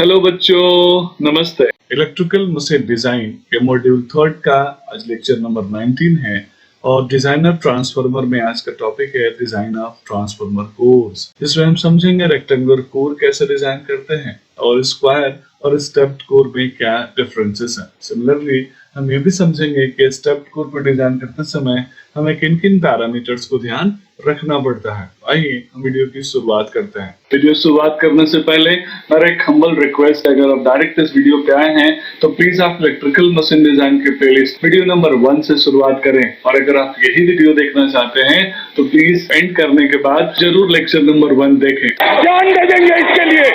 Hello बच्चों, नमस्ते। Electrical machine design के मॉड्यूल थर्ड का आज लेक्चर नंबर 19 है और डिजाइनर ट्रांसफार्मर में आज का टॉपिक है डिजाइन ऑफ ट्रांसफार्मर कोर्स, जिसमें हम समझेंगे रेक्टेंगुलर कोर कैसे डिजाइन करते हैं और स्क्वायर और स्टेप्ड कोर में क्या डिफरेंसेस हैं। सिमिलरली हम ये भी समझेंगे कि स्टेप्ड कोर को डिजाइन करते समय हमें किन किन पैरामीटर्स को ध्यान रखना पड़ता है। आइए हम वीडियो की शुरुआत करते हैं। वीडियो शुरुआत करने से पहले मेरा एक हम्बल रिक्वेस्ट है, अगर आप डायरेक्ट इस वीडियो पे आए हैं तो प्लीज आप इलेक्ट्रिकल मशीन डिजाइन के प्लेलिस्ट वीडियो नंबर 1 से शुरुआत करें, और अगर आप यही वीडियो देखना चाहते हैं तो प्लीज एंड करने के बाद जरूर लेक्चर नंबर 1 देखें। जान दे देंगे इसके लिए,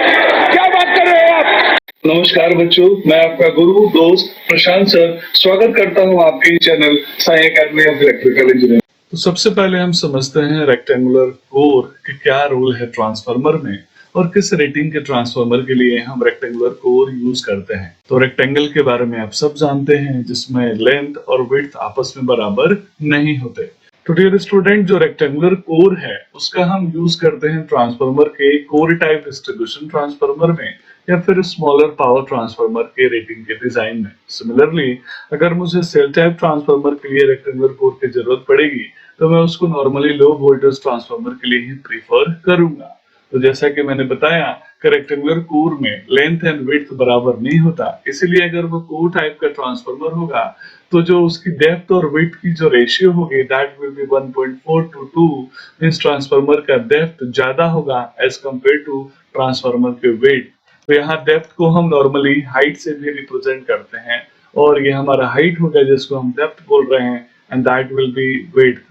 क्या बात कर रहे हो आप। नमस्कार बच्चों, मैं आपका गुरु दोस्त प्रशांत सर स्वागत करता हूं आपके channel Sai academy of electrical engineering. तो सबसे पहले हम समझते हैं रेक्टेंगुलर कोर के क्या रोल है ट्रांसफार्मर में और किस रेटिंग के ट्रांसफार्मर के लिए हम रेक्टेंगुलर कोर यूज करते हैं। तो रेक्टेंगल के बारे में आप सब जानते हैं, जिसमें लेंथ और विड्थ आपस में बराबर नहीं होते। तो डियर स्टूडेंट, जो रेक्टेंगुलर कोर है उसका हम यूज करते हैं ट्रांसफार्मर के कोर टाइप डिस्ट्रीब्यूशन ट्रांसफार्मर में या फिर स्मॉलर पावर ट्रांसफार्मर के रेटिंग के डिजाइन में। सिमिलरली अगर मुझे सेल टाइप ट्रांसफार्मर के लिए रेक्टेंगुलर कोर की जरूरत पड़ेगी तो मैं उसको नॉर्मली लो वोल्टेज ट्रांसफार्मर के लिए ही प्रीफर करूंगा। तो जैसा कि मैंने बताया कि रेक्टेंगुलर कोर में लेंथ एंड विड्थ बराबर नहीं होता, इसीलिए अगर वो कोर टाइप का ट्रांसफार्मर होगा तो जो उसकी डेप्थ और विड्थ की जो रेशियो होगी that will B 1.4 to 2, means transformer का डेप्थ ज्यादा होगा एज कंपेयर टू ट्रांसफार्मर के विड्थ। तो यहाँ डेप्थ को हम नॉर्मली हाइट से भी रिप्रेजेंट करते हैं और ये हमारा हाइट होगा जिसको हम डेप्थ बोल रहे हैं, and that will B width.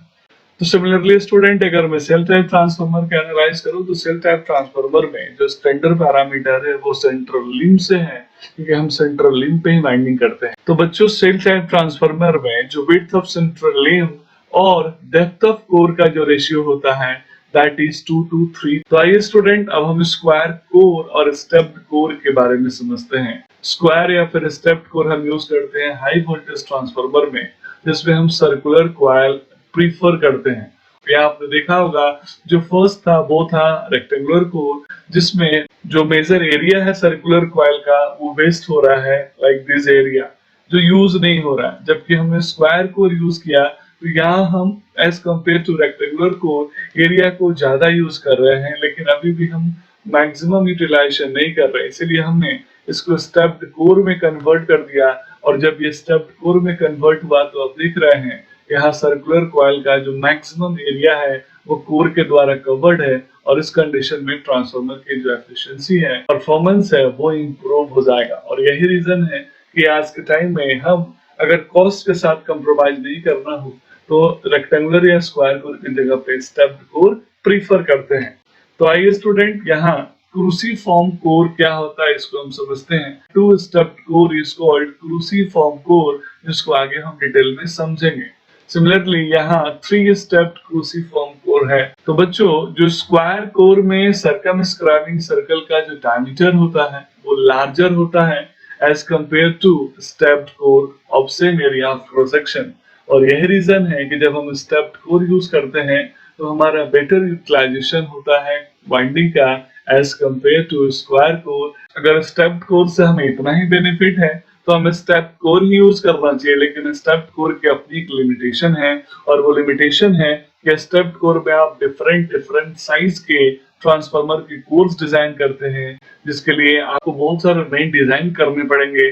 तो सिमिलरली स्टूडेंट, अगर मैं सेल टाइप ट्रांसफार्मर के एनालाइज करूं तो सेल टाइप ट्रांसफार्मर में जो स्टैंडर्ड पैरामीटर है वो सेंट्रल लिंब से है, क्योंकि हम सेंट्रल लिंब पे ही वाइंडिंग करते हैं। तो बच्चों, सेल टाइप ट्रांसफार्मर में जो विड्थ ऑफ सेंट्रल लिंब और डेप्थ ऑफ कोर का जो रेशियो होता है दैट इज 2 to 3। तो आइए स्टूडेंट, अब हम स्क्वायर कोर और स्टेप्ड कोर के बारे में समझते हैं। स्क्वायर या फिर स्टेप्ड कोर हम यूज करते हैं हाई वोल्टेज ट्रांसफार्मर में, जिसमें हम सर्कुलर कॉइल प्रीफर करते हैं। ये आपने देखा होगा, जो फर्स्ट था वो था रेक्टेंगुलर कोर, जिसमें जो मेजर एरिया है सर्कुलर कॉइल का वो वेस्ट हो रहा है, लाइक दिस एरिया जो यूज नहीं हो रहा है। जबकि हमने स्क्वायर कोर यूज किया तो यहाँ हम as compare to rectangular core area को ज्यादा यूज कर रहे हैं, लेकिन अभी भी हम मैक्सिमम यूटिलाइजेशन नहीं कर रहे, इसीलिए हमने इसको स्टेप्ड कोर में कन्वर्ट कर दिया। और जब ये स्टेप्ड कोर में कन्वर्ट हुआ तो आप देख रहे हैं यहाँ सर्कुलर कॉइल का जो मैक्सिमम एरिया है वो कोर के द्वारा कवर्ड है, और इस कंडीशन में ट्रांसफार्मर की जो एफिशिएंसी है, परफॉर्मेंस है, वो इंप्रूव हो जाएगा। और यही रीजन है कि आज के टाइम में हम अगर कॉस्ट के साथ कंप्रोमाइज नहीं करना हो तो रेक्टेंगुलर या स्क्वायर कोर की जगह पे स्टेप्ड कोर प्रीफर करते हैं। तो आइए स्टूडेंट, यहाँ क्रूसीफॉर्म कोर क्या होता है इसको हम समझते हैं। Two stepped core is called cruciform core, जिसको आगे हम डिटेल में समझेंगे। सिमिलरली यहाँ 3 स्टेप्ड क्रूसीफॉर्म कोर है। तो बच्चों, जो स्क्वायर कोर में सर्कमस्क्राइबिंग सर्कल का जो डायमीटर होता है वो लार्जर होता है as compare to stepped core of same area of cross section. और यही रीजन है कि जब हम स्टेप्ड कोर यूज करते हैं तो हमारा बेटर यूटिलाइजेशन होता है वाइंडिंग का as compare to square core. अगर स्टेप्ड कोर से हमें इतना ही बेनिफिट है तो हमें स्टेप कोर ही यूज करना चाहिए, लेकिन स्टेप कोर की अपनी एक लिमिटेशन है, और वो लिमिटेशन है कि स्टेप कोर में आप डिफरेंट साइज के ट्रांसफार्मर के कोर्स डिजाइन करते हैं, जिसके लिए आपको बहुत सारे नए डिजाइन करने पड़ेंगे।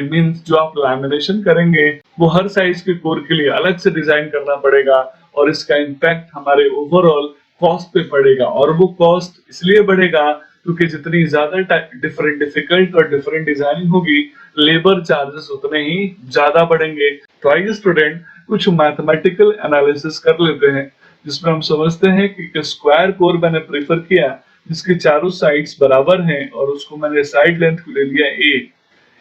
मींस जो आप लैमिनेशन करेंगे वो हर साइज के कोर के लिए अलग से डिजाइन करना पड़ेगा, और इसका इम्पैक्ट हमारे ओवरऑल कॉस्ट पे पड़ेगा। और वो कॉस्ट इसलिए बढ़ेगा क्योंकि जितनी ज्यादा डिफिकल्ट और डिफरेंट डिजाइनिंग होगी, लेबर चार्जेस उतने ही ज्यादा बढ़ेंगे। तो आइए स्टूडेंट, कुछ मैथमेटिकल एनालिसिस कर लेते हैं, जिसमें हम समझते हैं कि स्क्वायर कोर मैंने प्रेफर किया जिसके चारों साइड्स बराबर हैं, और उसको मैंने साइड लेंथ को ले लिया a।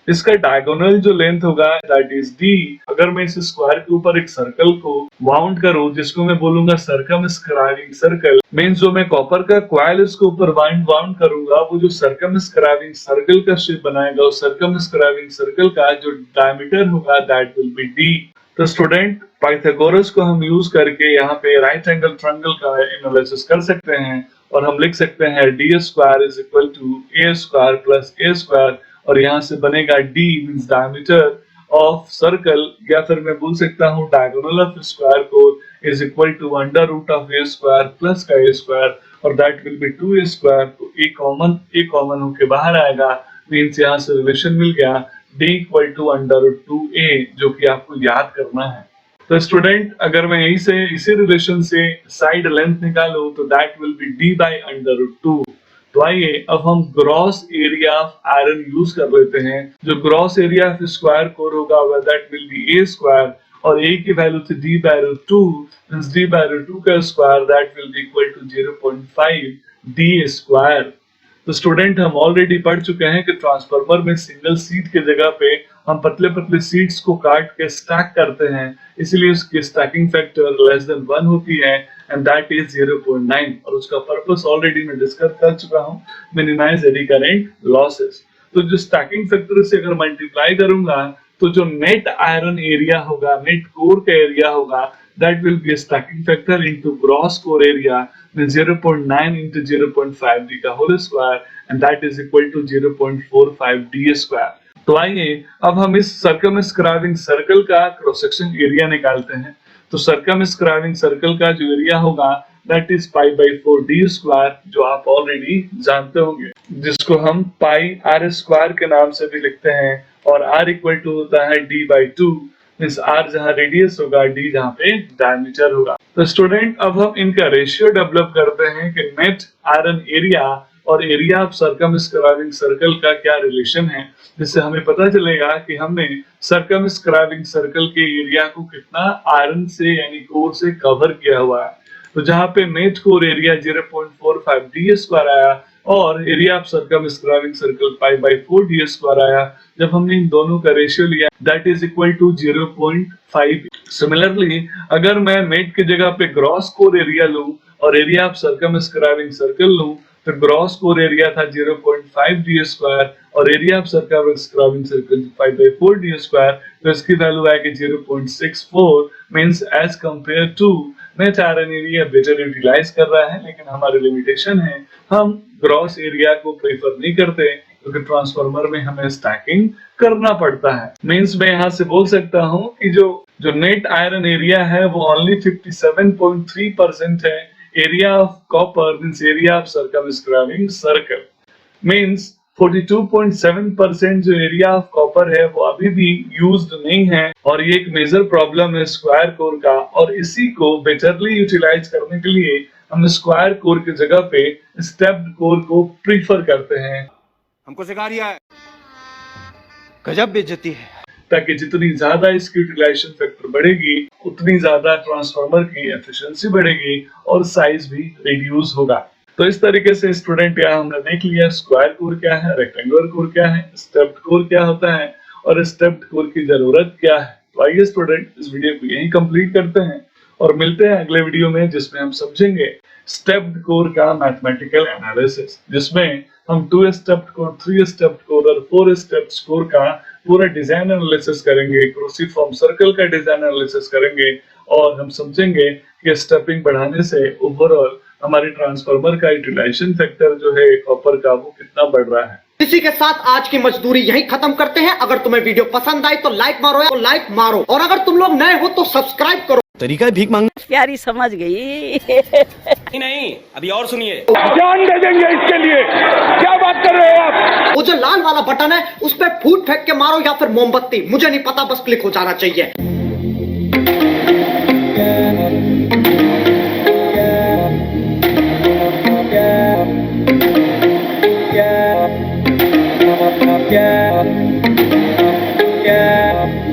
इसका डायगोनल जो लेंथ होगा दैट इज d। अगर मैं इस स्क्वायर के ऊपर एक सर्कल को वाउंड करूं, जिसको मैं बोलूंगा सर्कमस्क्राइबिंग सर्कल, मींस जो मैं कॉपर का कॉइल इसके ऊपर वाउंड करूंगा, वो जो सर्कमस्क्राइबिंग सर्कल का शेप बनाएगा, उस सर्कमस्क्राइबिंग सर्कल का जो डायमीटर होगा दैट विल बी d। तो स्टूडेंट, पाइथागोरस को हम यूज करके यहाँ पे राइट एंगल ट्रायंगल का एनालिसिस कर सकते हैं, और हम लिख सकते हैं D square is equal to a square plus a square, और यहाँ से बनेगा D means diameter of circle, या फिर मैं बोल सकता हूँ diagonal of square core is equal to under root of a square plus का ए स्क्वायर, और that will B 2a square. तो ए कॉमन होके बाहर आएगा, मींस यहाँ से रिलेशन मिल गया d equal to under root 2a, जो कि आपको याद करना है। तो स्टूडेंट अगर मैं यही से इसी रिलेशन से साइड लेंथ निकालूं तो that will be d by under root 2। तो आइए अब हम gross area of iron use कर लेते हैं। जो gross area of square core होगा वह that will be a square, और a की वैल्यू थी d by root 2, means d by root 2 का square that will be equal to 0.5 d square. तो स्टूडेंट हम ऑलरेडी पढ़ चुके हैं कि ट्रांसफार्मर में सिंगल सीट की जगह पे हम पतले पतले सीट्स को काट के स्टैक करते हैं, इसलिए उसकी स्टैकिंग फैक्टर लेस देन 1 होती है एंड दैट इज 0.9, और उसका पर्पस ऑलरेडी मैं डिस्कस कर चुका हूं, मिनिमाइज एडी करंट लॉसेस। तो जो स्टैकिंग फैक्टर से अगर मल्टीप्लाई करूंगा तो जो नेट आयरन एरिया होगा, नेट कोर का एरिया होगा, that will be a stacking factor into gross core area with 0.9 into 0.5 d का whole square, and that is equal to 0.45 d square। तो आइए अब हम इस सर्कमस्क्राइबिंग सर्कल का क्रॉस सेक्शन एरिया निकालते हैं। तो सर्कमस्क्राइबिंग सर्कल का जो एरिया होगा that is pi by 4 d square, जो आप ऑलरेडी जानते होंगे, जिसको हम पाई r स्क्वायर के नाम से भी लिखते हैं, और r इक्वल टू होता है d by 2, मींस r जहां रेडियस होगा, d जहां पे डायमीटर होगा। तो स्टूडेंट अब हम इनका रेशियो डेवलप करते हैं कि नेट आयरन एरिया और एरिया ऑफ सर्कमस्क्राइबिंग सर्कल का क्या रिलेशन है, जिससे हमें पता चलेगा कि हमने सर्कमस्क्राइबिंग सर्कल के एरिया को कितना आयरन से यानी कोर से कवर किया हुआ है। तो जहां पे net core area 0.45 D square आया और area of circumscribing circle pi by 4 D square आया, जब हमने इन दोनों का रेशियो लिया that is equal to 0.5। Similarly अगर मैं नेट की जगह पे ग्रॉस कोर एरिया लूं और एरिया ऑफ सर्कमस्क्राइबिंग सर्कल लूं, तो ग्रॉस कोर एरिया था 0.5 डी स्क्वायर और area of circumscribing circle pi by 4 D square, तो इसकी वैल्यू आएगी 0.64, means as compare to net iron area better utilise कर रहा है, लेकिन हमारी लिमिटेशन है, हम ग्रॉस एरिया को प्रेफर नहीं करते क्योंकि ट्रांसफार्मर में हमें स्टैकिंग करना पड़ता है। मींस मैं यहाँ से बोल सकता हूँ कि जो नेट आयरन एरिया है वो ओनली 57.3% है। Area of copper means area of circumscribing circle means 42.7% जो एरिया ऑफ कॉपर है वो अभी भी यूज्ड नहीं है, और ये एक मेजर प्रॉब्लम है स्क्वायर कोर का, और इसी को बेटरली यूटिलाइज करने के लिए हम स्क्वायर कोर की जगह पे स्टेप्ड कोर को प्रीफर करते हैं। हमको सिखा रिया है, गजब बेइज्जती है। ताकि जितनी ज्यादा इसकी यूटिलाइजेशन फैक्टर बढ़ेगी उतनी ज्यादा ट्रांसफार्मर की एफिशिएंसी बढ़ेगी और साइज भी रिड्यूस होगा। तो इस तरीके से स्टूडेंट यहाँ हमने देख लिया स्क्वायर कोर क्या है, रेक्टेंगुलर कोर क्या है, स्टेप्ड कोर क्या होता है और स्टेप्ड कोर की जरूरत क्या है। तो आइए स्टूडेंट इस वीडियो को यहीं कंप्लीट करते हैं और मिलते हैं अगले वीडियो में, जिसमें हम समझेंगे स्टेप्ड कोर का मैथमेटिकल एनालिसिस, जिसमें हम 2 स्टेप्ड कोर, 3 स्टेप्ड कोर और 4 स्टेप्ड कोर का पूरा डिजाइन एनालिसिस करेंगे, क्रूसिफॉर्म सर्कल का डिजाइन एनालिसिस करेंगे, और हम समझेंगे कि स्टेपिंग बढ़ाने से ओवरऑल हमारे ट्रांसफार्मर का यूटिलाइजेशन फैक्टर जो है कॉपर का वो कितना बढ़ रहा है। इसी के साथ आज की मजदूरी यहीं खत्म करते हैं। अगर तुम्हें वीडियो पसंद आई तो लाइक मारो, और अगर तुम लोग नए हो तो सब्सक्राइब करो। तरीका भीख मांग प्यारी समझ गई। नहीं, अभी और सुनिए। जान दे देंगे इसके लिए, क्या बात कर रहे हो आप? वो जो लाल वाला बटन है उस पर फूट फेंक के मारो या फिर मोमबत्ती, मुझे नहीं पता, बस क्लिक हो जाना चाहिए। Yeah.